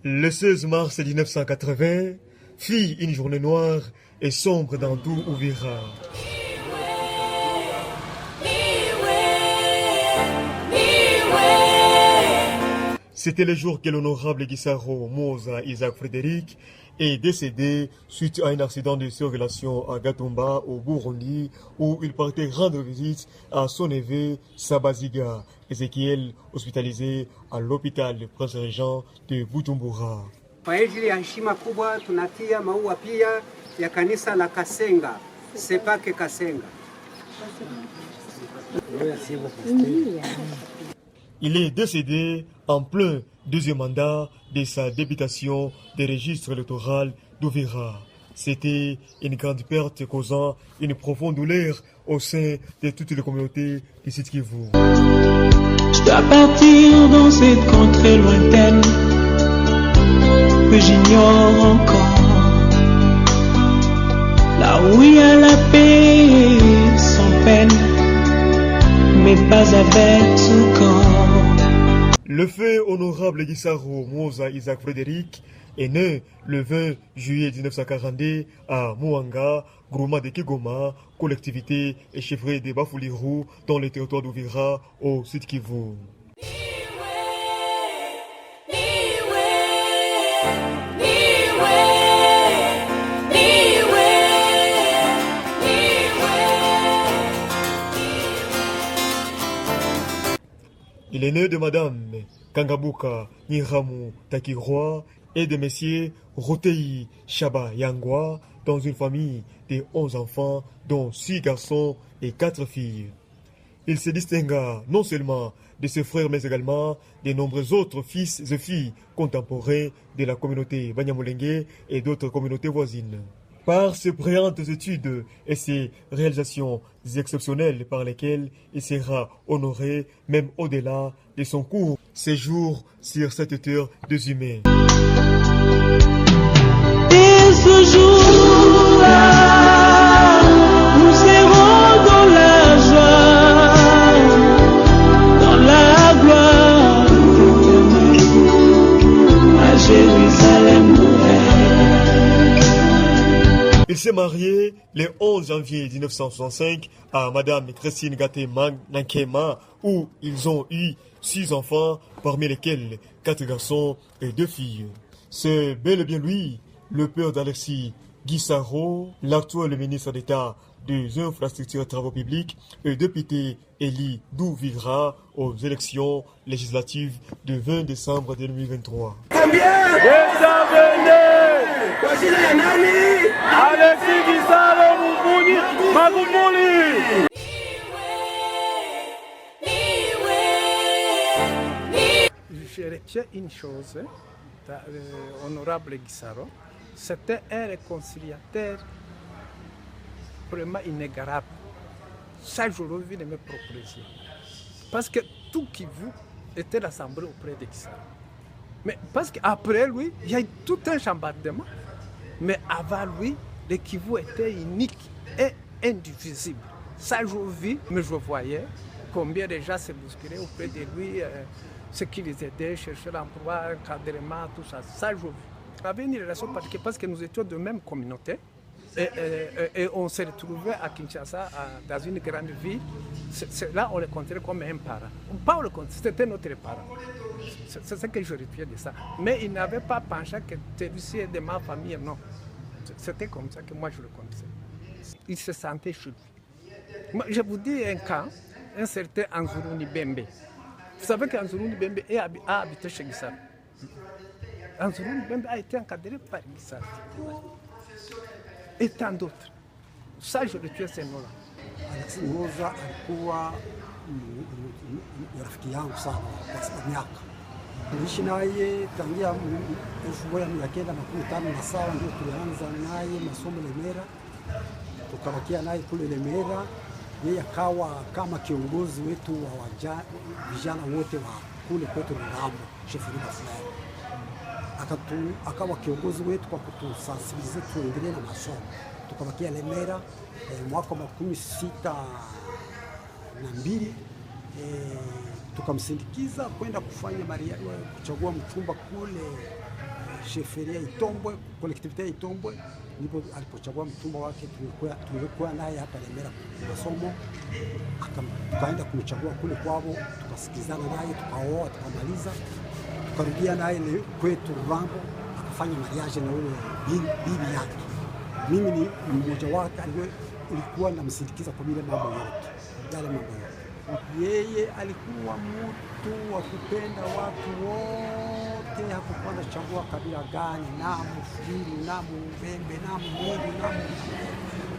Le 16 mars 1980 fit une journée noire et sombre dans tout Uvira. C'était le jour que l'honorable Gisaro Moza Isaac Frédéric est décédé suite à un accident de circulation à Gatumba, au Burundi, où il partait rendre visite à son neveu Sabaziga Ezekiel, hospitalisé à l'hôpital Prince Régent de Bujumbura. Kwa ajili ya heshima kubwa tunatia maua pia ya kanisa la Kasenga, Sepake Kasenga. Il est décédé en plein deuxième mandat de sa députation des registres électoraux d'Uvira. C'était une grande perte causant une profonde douleur au sein de toutes les communautés du Sud Kivu. Je dois partir dans cette contrée lointaine que j'ignore encore, là où il y a la paix sans peine, mais pas avec ce corps. Le feu honorable Gisaro Moza Isaac Frédéric est né le 20 juillet 1942 à Mouanga, groupement de Kigoma, collectivité et chefferie de Bafouliru dans le territoire d'Uvira au Sud Kivu. Il est né de Madame Kangabuka Niramu Takiroi et de Messieurs Rotei Shaba Yangwa dans une famille de 11 enfants, dont 6 garçons et 4 filles. Il se distingua non seulement de ses frères, mais également de nombreux autres fils et filles contemporains de la communauté Banyamulenge et d'autres communautés voisines. Par ses brillantes études et ses réalisations exceptionnelles par lesquelles il sera honoré même au-delà de son court séjour sur cette terre des humains. Et ce jour-là, nous serons dans la joie, dans la gloire à Jérusalem nouvelle. Il s'est marié le 11 janvier 1965 à Madame Christine Gaté Nankema, où ils ont eu 6 enfants, parmi lesquels 4 garçons et 2 filles. C'est bel et bien lui, le père d'Alexis Gisaro, l'actuel ministre d'État des infrastructures et travaux publics et député élu d'Uvira aux élections législatives du 20 décembre 2023. Alexis Gisaro Magufuli. Je retiens une chose, honorable Gisaro, c'était un réconciliateur vraiment inégalable. Ça, je l'ai vu de mes propres yeux. Parce que tout Kivu était rassemblé auprès de Gisaro. Mais parce qu'après lui, il y a eu tout un chambardement. Mais avant lui, le Kivu était unique et indivisible. Ça, je vis, mais je voyais combien de gens se bousculaient auprès de lui, ce qui les aidait, chercher l'emploi, encadrement, tout ça. Ça, je vis. On avait une relation particulière parce que nous étions de même communauté. Et on s'est retrouvés à Kinshasa, dans une grande ville. Là, on le comptait comme un parent. Pas on le comptait, c'était notre parent. C'est ce que je retiens de ça. Mais il n'avait pas pensé que celui-ci est de ma famille, non. C'était comme ça que moi je le connaissais. Il se sentait chez lui. Moi, je vous dis un cas, un certain Anzuruni Bembe. Vous savez qu'Anzuruni Bembe a habité chez Gisaro. Anzuruni Bembe a été encadré par Gisaro. Et tant d'autres. Ça, je retiens ces noms-là. Alexis Moza alikuwa rafiki yangu sana kwa miaka. Tuliishi naye tangia 1957 ndio tulianza naye masomo Lemera, tukabakia naye kule Lemera. Yeye akawa kama kiongozi wetu wa vijana wote wa kule kwetu Rurambo, Sheferi Bafulani. Akawa kiongozi wetu kwa kutusensibilize tuendelee na masomo. Tukabakia Lemera mwaka wa 1962, tukamsindikiza kwenda kufanya kuchagua mchumba kule sheferia Itombwe, kolektivite ya Itombwe, ndipo alipochagua mtumba wake. Tulikuwa naye hapa Lemera masomo, tukaenda kumchagua kule kwao, tukasikizana naye, tukaoa, tukamaliza, tukarudia naye kwetu Rurambo, akafanya mariage na ule bibi yake. Mimi ni mmoja wake, ilikuwa namsindikiza kwa vile mambo yote yale mambo yote. Yeye alikuwa mtu wa kupenda watu wote, hakukuwa anachagua kabila gani, Namu, Fuliru, Namu, Mbembe, Namu, Mungu, Namu,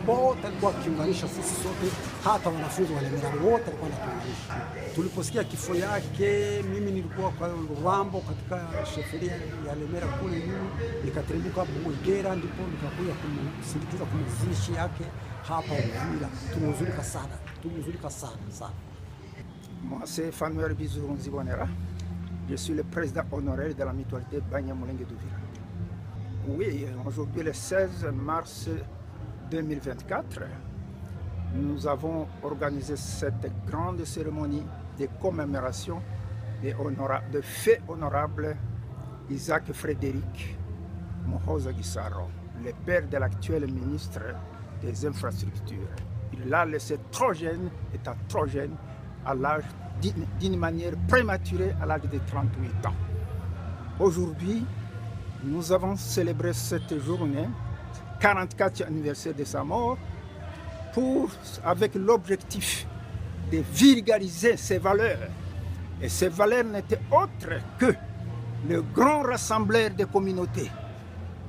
wote alikuwa akiunganisha sisi sote, hata wanafunzi wa Lemera wote alikuwa anatuunganisha. Tuliposikia kifo yake, mimi nilikuwa kwa Rurambo katika sheferia ya Lemera kule, mimi nikateremka Mwegera, ndipo nikakuja kumsindikiza kumzishi yake hapa Uvira. Tumehuzulika sana. Moi, c'est Fanuel Bizou Nzibonera. Je suis le président honoraire de la mutualité Banyamulenge d'Uvira. Oui, aujourd'hui, le 16 mars 2024, nous avons organisé cette grande cérémonie de commémoration de fait honorable Isaac Frédéric Muhooza Gisaro, le père de l'actuel ministre des Infrastructures. Il l'a laissé trop jeune, étant trop jeune, à l'âge d'une manière prématurée à l'âge de 38 ans. Aujourd'hui, nous avons célébré cette journée, 44e anniversaire de sa mort, avec l'objectif de vulgariser ses valeurs. Et ces valeurs n'étaient autres que le grand rassembleur des communautés.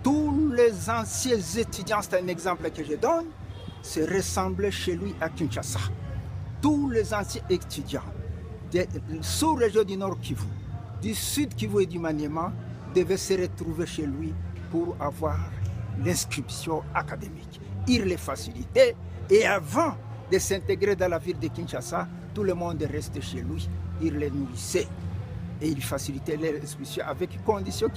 Tous les anciens étudiants, c'est un exemple que je donne, se ressemblaient chez lui à Kinshasa. Tous les anciens étudiants des sous-régions du Nord Kivu, du Sud Kivu et du Maniema devaient se retrouver chez lui pour avoir l'inscription académique. Il les facilitait et avant de s'intégrer dans la ville de Kinshasa, tout le monde restait chez lui. Il les nourrissait et il facilitait leur inscription avec conditions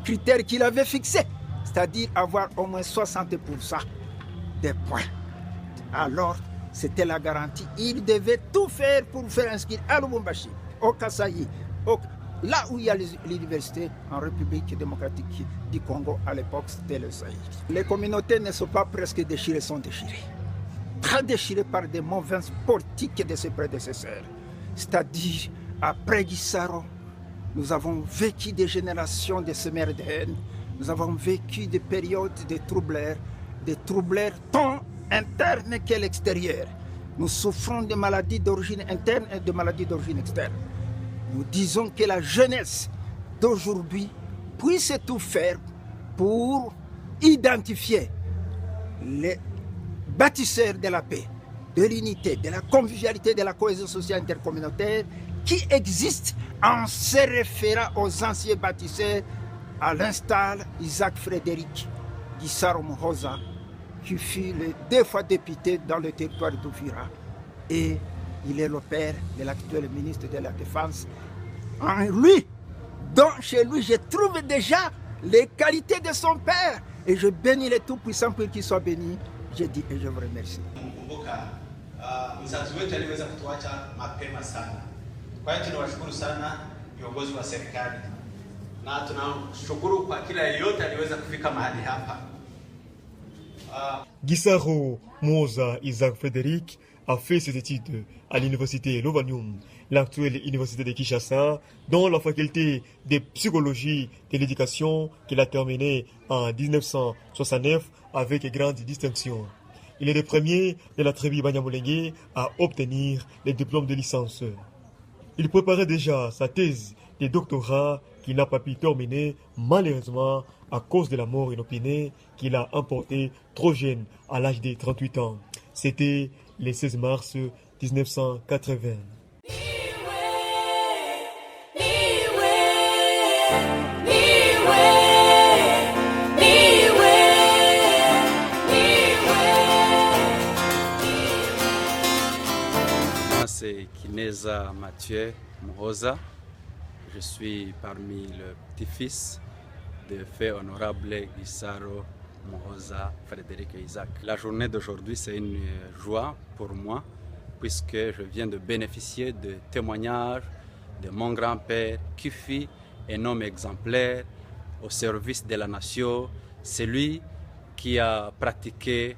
critères qu'il avait fixés, c'est-à-dire avoir au moins 60% des points. Alors, c'était la garantie. Il devait tout faire pour faire inscrire à Lubumbashi, au Kasaï, là où il y a l'université en République démocratique du Congo, à l'époque c'était le Zaïre. Les communautés ne sont pas presque déchirées, sont déchirées. Pas déchirées par des mauvaises politiques de ses prédécesseurs. C'est-à-dire, après Gisaro, nous avons vécu des générations de semeurs de haine, nous avons vécu des périodes de troubleurs tant internes que l'extérieur. Nous souffrons de maladies d'origine interne et de maladies d'origine externe. Nous disons que la jeunesse d'aujourd'hui puisse tout faire pour identifier les bâtisseurs de la paix, de l'unité, de la convivialité, de la cohésion sociale intercommunautaire qui existe en se référant aux anciens bâtisseurs, à l'instar Isaac Frédéric Gisaro Muhooza, qui fut 2 fois député dans le territoire d'Uvira. Et il est le père de l'actuel ministre de la Défense. En lui, chez lui, je trouve déjà les qualités de son père. Et je bénis le Tout-Puissant pour qu'il soit béni. Je dis et je vous remercie. Mzazi wetu aliweza kutuacha mapema sana. Kwa hiyo tunawashukuru sana viongozi wa serikali na tunashukuru kwa kila yeyote aliweza kufika mahali hapa. Gisaro Muhooza Isaac Frédéric a fait ses études à l'université Lovanium, l'actuelle université de Kinshasa, dans la faculté de psychologie de l'éducation qu'il a terminée en 1969 avec grande distinction. Il est le premier de la tribu Banyamulenge à obtenir les diplômes de licence. Il préparait déjà sa thèse de doctorat qu'il n'a pas pu terminer malheureusement à cause de la mort inopinée qu'il a emportée trop jeune à l'âge de 38 ans. C'était le 16 mars 1980. Moi, c'est Kineza Mathieu Muhooza. Je suis parmi le petit-fils de fait honorable Gisaro Muhooza Frédéric Isaac. La journée d'aujourd'hui, c'est une joie pour moi puisque je viens de bénéficier de témoignages de mon grand-père qui fut un homme exemplaire, au service de la nation. C'est lui qui a pratiqué,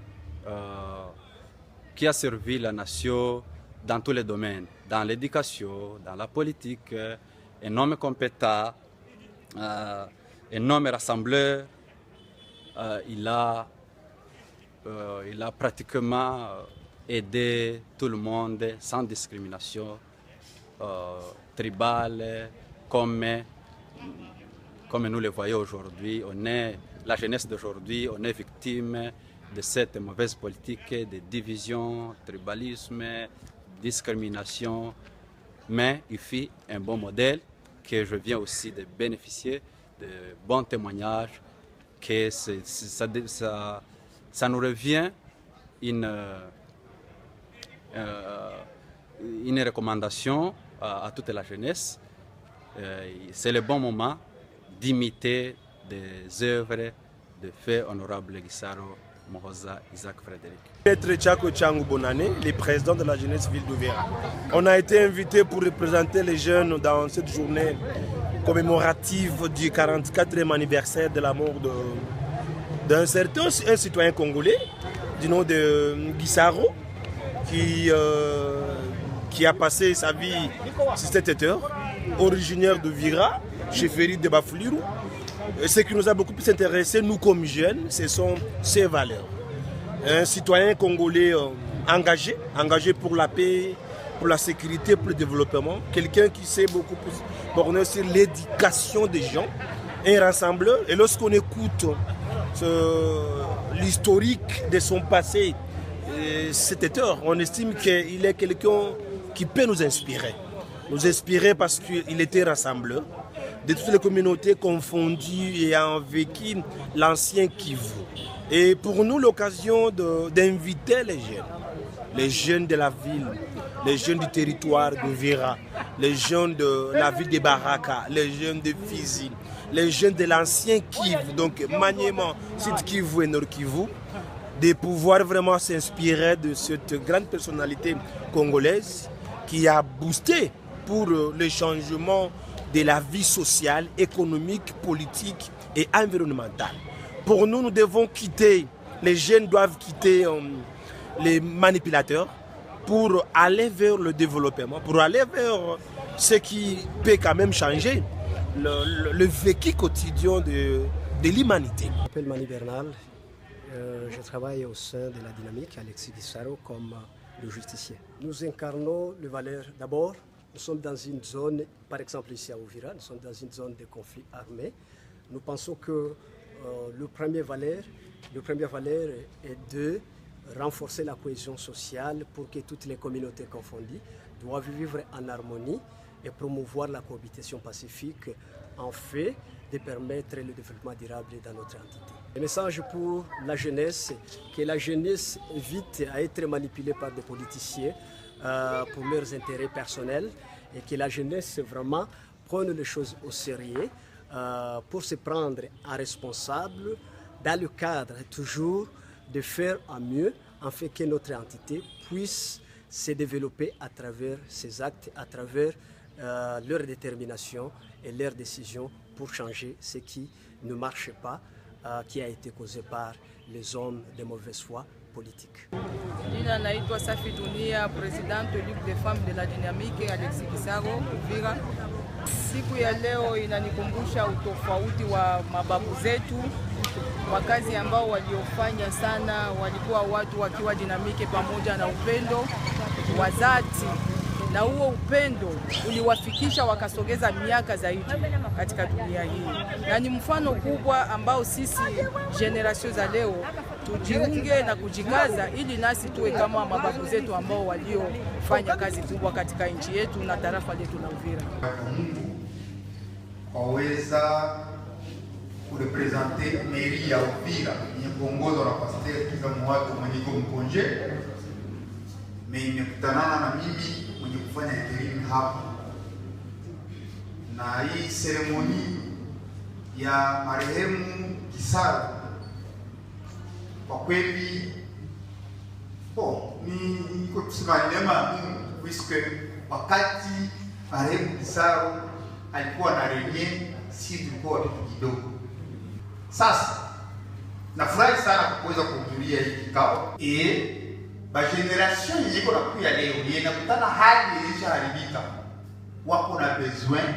qui a servi la nation dans tous les domaines, dans l'éducation, dans la politique, un homme compétent, un homme rassembleur. Il a pratiquement aidé tout le monde sans discrimination tribale, comme nous le voyons aujourd'hui. La jeunesse d'aujourd'hui, on est victime de cette mauvaise politique de division, tribalisme, discrimination. Mais il fit un bon modèle que je viens aussi de bénéficier de bons témoignages, que ça nous revient une recommandation à toute la jeunesse. C'est le bon moment d'imiter des œuvres de fait honorable Gisaro Muhoza Isaac Frédéric. Maître Tchako Tchangou Bonane, le président de la jeunesse ville d'Uvira. On a été invité pour représenter les jeunes dans cette journée commémorative du 44e anniversaire de la mort d'un certain citoyen congolais du nom de Gisaro qui a passé sa vie sur cette terre, originaire d'Uvira, chefferie de Bafouliru. Ce qui nous a beaucoup plus intéressé, nous comme jeunes, ce sont ses valeurs. Un citoyen congolais engagé pour la paix, pour la sécurité, pour le développement. Quelqu'un qui sait beaucoup plus borner sur l'éducation des gens. Un rassembleur. Et lorsqu'on écoute l'historique de son passé, cet auteur, on estime qu'il est quelqu'un qui peut nous inspirer. Nous inspirer parce qu'il était rassembleur de toutes les communautés confondues et ayant vécu l'ancien Kivu. Et pour nous, l'occasion d'inviter les jeunes de la ville, les jeunes du territoire de Vira, les jeunes de la ville de Baraka, les jeunes de Fizi, les jeunes de l'ancien Kivu, donc Maniema, Sud Kivu et Nord Kivu, de pouvoir vraiment s'inspirer de cette grande personnalité congolaise qui a boosté pour le changement de la vie sociale, économique, politique et environnementale. Pour nous, nous devons quitter, les jeunes doivent quitter les manipulateurs pour aller vers le développement, pour aller vers ce qui peut quand même changer le vécu quotidien de l'humanité. Je m'appelle Mani Bernal, je travaille au sein de la dynamique Alexis Gisaro comme le justicier. Nous incarnons les valeurs d'abord. Nous sommes dans une zone, par exemple ici à Uvira, nous sommes dans une zone de conflit armé. Nous pensons que le premier valeur est de renforcer la cohésion sociale pour que toutes les communautés confondues doivent vivre en harmonie et promouvoir la cohabitation pacifique en fait de permettre le développement durable dans notre entité. Le message pour la jeunesse, que la jeunesse évite à être manipulée par des politiciens pour leurs intérêts personnels et que la jeunesse vraiment prenne les choses au sérieux pour se prendre en responsable dans le cadre toujours de faire en mieux afin que notre entité puisse se développer à travers ses actes, à travers leur détermination et leurs décisions pour changer ce qui ne marche pas, qui a été causé par les hommes de mauvaise foi politique. Jina naitwa Safi Dunia, presidente Ligue des femmes de la dynamique Alexis Gisaro Uvira. Siku ya leo inanikumbusha utofauti wa mababu zetu, wakazi ambao waliofanya sana, walikuwa watu wakiwa dinamike pamoja na upendo wa dhati, na huo upendo uliwafikisha wakasogeza miaka zaidi katika dunia hii. Na ni mfano kubwa ambao sisi generation za leo tujiunge na kujikaza ili nasi tuwe kama mababu zetu ambao waliofanya kazi kubwa katika nchi yetu na tarafa letu la Uvira. Waweza kurepresente mairie ya Uvira yenye kuongozwa na Pasteur Kiza Mwatu mwenye mkonje, imekutanana na mimi mwenye kufanya interim hapa, na hii seremoni ya marehemu Gisaro kwa kweli niko kusema neema puisque wakati marehemu Gisaro alikuwa na renye, si tulikuwa watoto kidogo, Sasa nafurahi sana kuweza kuhudhuria hii kikao ba generation yenye iko nakuya leo inakutana hali ilishaharibika, wako na besoin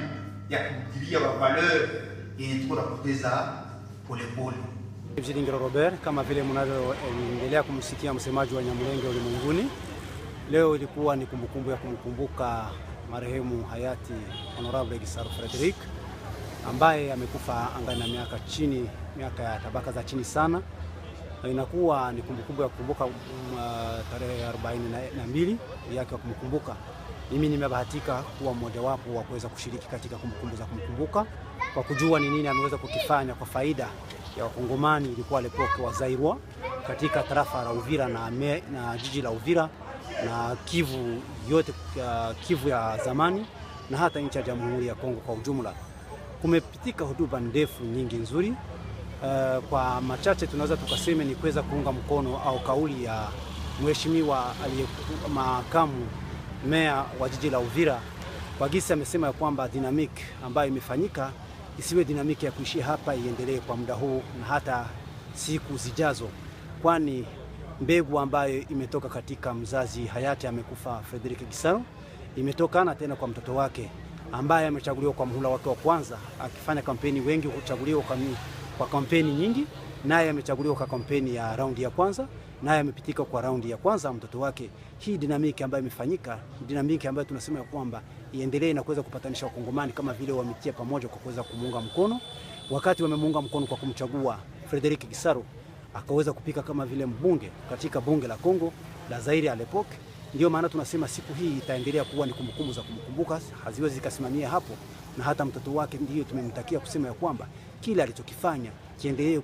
ya kudiria ba valeur yenye tuko napoteza polepole. Mzilingiro Robert, kama vile mnavyoendelea kumsikia msemaji wa Nyamulenge ulimwenguni, leo ilikuwa ni kumbukumbu ya kumkumbuka marehemu hayati Honorable Gisaro Frederick ambaye amekufa angani na miaka ya tabaka za chini sana. Inakuwa ni kumbukumbu ya kukumbuka tarehe 42 yake ya kumkumbuka. Mimi nimebahatika kuwa mmoja wapo wa kuweza kushiriki katika kumbukumbu za kumkumbuka kwa kujua ni nini ameweza kukifanya kwa faida ya Wakongomani. Ilikuwa lepoke wa Zairwa katika tarafa la Uvira na jiji la Uvira na Kivu yote, Kivu ya zamani na hata nchi ya Jamhuri ya Kongo kwa ujumla. Kumepitika hotuba ndefu nyingi nzuri. Kwa machache tunaweza tukasema ni kuweza kuunga mkono au kauli ya mheshimiwa aliyekuwa makamu meya wa jiji la Uvira kwa gisi amesema ya kwamba dynamic ambayo imefanyika isiwe dynamic ya kuishia hapa, iendelee kwa muda huu na hata siku zijazo, kwani mbegu ambayo imetoka katika mzazi hayati amekufa Frederick Gisaro imetokana tena kwa mtoto wake ambaye amechaguliwa kwa muhula wake wa kwanza, akifanya kampeni. Wengi huchaguliwa kwa kampeni nyingi, naye amechaguliwa kwa kampeni ya raundi ya kwanza, naye amepitika kwa raundi ya kwanza mtoto wake. Hii dinamiki ambayo imefanyika, dinamiki ambayo tunasema ya kwamba iendelee na kuweza kupatanisha Wakongomani kama vile wametia pamoja kwa kuweza kumuunga mkono. Wakati wamemuunga mkono kwa kumchagua Frederick Gisaro, akaweza kupika kama vile mbunge katika bunge la Kongo la Zaire à l'époque. Ndio maana tunasema siku hii itaendelea kuwa ni kumbukumbu za kumkumbuka, haziwezi kusimamia hapo, na hata mtoto wake ndio tumemtakia kusema ya kwamba kile alichokifanya kiendelee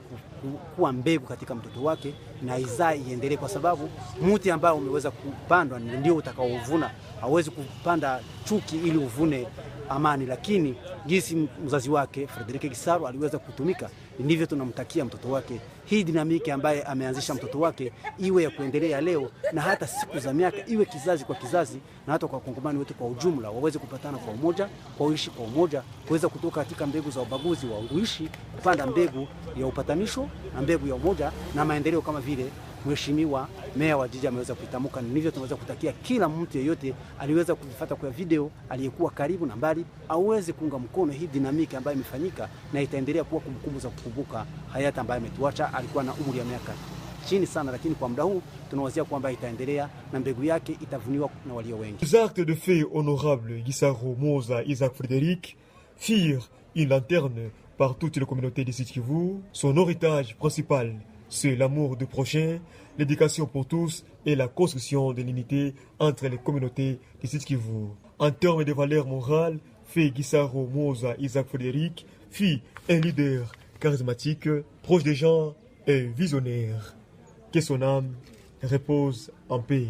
kuwa mbegu katika mtoto wake na izaa iendelee, kwa sababu mti ambao umeweza kupandwa ndio utakaovuna. Hauwezi kupanda chuki ili uvune amani, lakini jinsi mzazi wake Frederick Gisaro aliweza kutumika, ndivyo tunamtakia mtoto wake. Hii dinamiki ambaye ameanzisha mtoto wake iwe ya kuendelea leo na hata siku za miaka, iwe kizazi kwa kizazi, na hata kwa Kongomani wote kwa ujumla waweze kupatana kwa umoja, kwa uishi kwa umoja, kuweza kutoka katika mbegu za ubaguzi wa uishi, kupanda mbegu ya upatanisho na mbegu ya umoja na maendeleo, kama vile mheshimiwa meya wa jiji ameweza kuitamka. Ndivyo tunaweza kutakia kila mtu yeyote aliweza kufuata kwa video, aliyekuwa karibu na mbali, aweze kuunga mkono hii dinamiki ambayo imefanyika, na itaendelea kuwa kumbukumbu za kukumbuka hayati ambaye ametuacha. Alikuwa na umri ya miaka chini sana, lakini kwa muda huu tunawazia kwamba itaendelea na mbegu yake itavuniwa na walio wengi. Les actes de feu honorable Gisaro Moza Isaac Frederick firent une lanterne par toutes les communautés du Sud Kivu. Son héritage principal, c'est l'amour du prochain, l'éducation pour tous et la construction de l'unité entre les communautés du Sud Kivu. En termes de valeurs morales, Feu Gisaro Moza Isaac Frederick fut un leader charismatique, proche des gens et visionnaire. Que son âme repose en paix.